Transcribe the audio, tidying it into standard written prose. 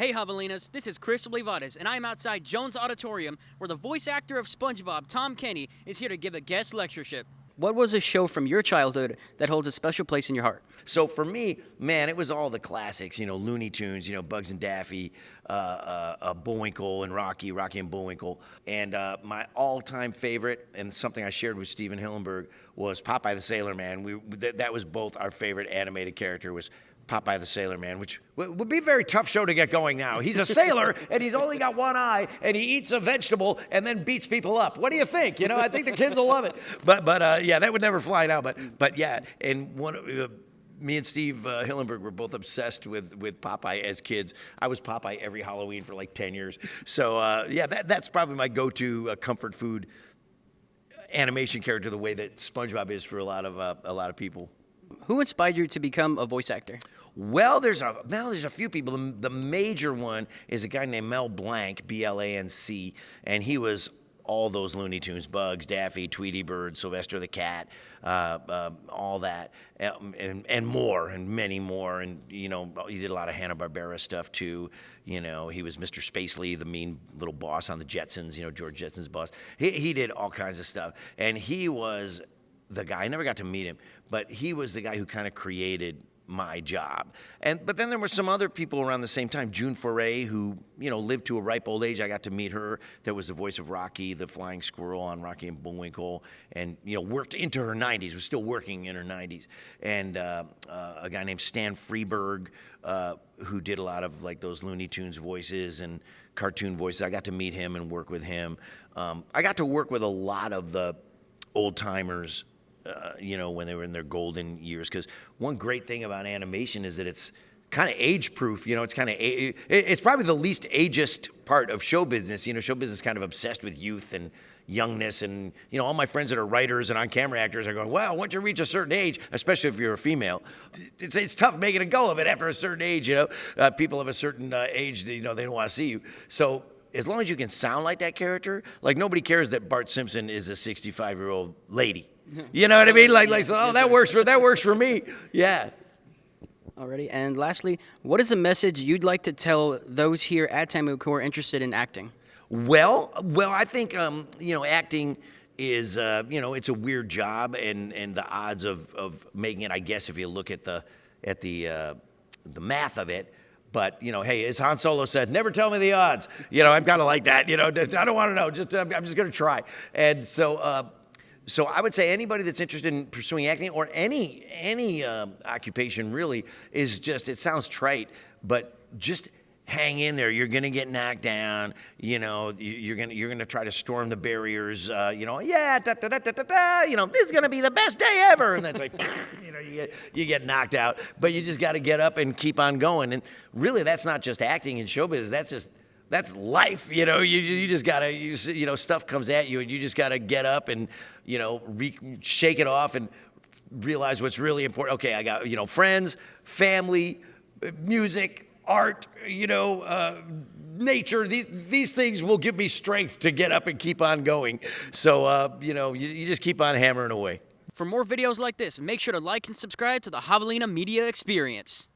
Hey Javelinas, this is Christopher Olivarez, and I'm outside Jones Auditorium, where the voice actor of SpongeBob, Tom Kenny, is here to give a guest lectureship. What was a show from your childhood that holds a special place in your heart? So for me, man, it was all the classics, Looney Tunes, Bugs and Daffy, Bullwinkle and Rocky and Bullwinkle. And my all-time favorite, and something I shared with Steven Hillenburg, was Popeye the Sailor Man. That was both our favorite animated character, was Popeye the Sailor Man, which would be a very tough show to get going now. He's a sailor, and he's only got one eye, and he eats a vegetable and then beats people up. What do you think? I think the kids will love it. But yeah, that would never fly now. But yeah, and me and Steve Hillenburg were both obsessed with Popeye as kids. I was Popeye every Halloween for like 10 years. So yeah, that's probably my go-to comfort food animation character, the way that SpongeBob is for a lot of people. Who inspired you to become a voice actor? Well, there's a few people. The major one is a guy named Mel Blanc, B-L-A-N-C, and he was all those Looney Tunes, Bugs, Daffy, Tweety Bird, Sylvester the Cat, all that, and more, and many more. And, he did a lot of Hanna-Barbera stuff, too. He was Mr. Spacely, the mean little boss on the Jetsons, George Jetson's boss. He did all kinds of stuff. And he was the guy, I never got to meet him, but he was the guy who kind of created my job. But then there were some other people around the same time. June Foray, who, lived to a ripe old age. I got to meet her. That was the voice of Rocky, the flying squirrel on Rocky and Bullwinkle, and, worked into her 90s, was still working in her 90s. And a guy named Stan Freberg, who did a lot of, like, those Looney Tunes voices and cartoon voices. I got to meet him and work with him. I got to work with a lot of the old-timers, when they were in their golden years. Because one great thing about animation is that it's kind of age-proof. It's probably the least ageist part of show business. Show business is kind of obsessed with youth and youngness. And, all my friends that are writers and on-camera actors are going, well, once you reach a certain age, especially if you're a female, it's tough making a go of it after a certain age, People of a certain age, they don't want to see you. So as long as you can sound like that character, like nobody cares that Bart Simpson is a 65-year-old lady. You know what I mean? That works for me. Yeah. Alrighty. And lastly, what is the message you'd like to tell those here at Tamook who are interested in acting? Well, I think acting is it's a weird job, and the odds of making it, I guess, if you look at the math of it. But, hey, as Han Solo said, never tell me the odds. I'm kind of like that. I don't want to know. I'm just going to try. And so I would say anybody that's interested in pursuing acting or any occupation really is just, it sounds trite, but just hang in there. You're going to get knocked down. You're going to try to storm the barriers. Yeah, this is going to be the best day ever. And that's like, you get knocked out. But you just got to get up and keep on going. And really, that's not just acting in show business. That's life. You just got to, stuff comes at you, and you just got to get up and, shake it off and realize what's really important. Okay, I got, friends, family, music, art, nature. These things will give me strength to get up and keep on going. So, you just keep on hammering away. For more videos like this, make sure to like and subscribe to the Javelina Media Experience.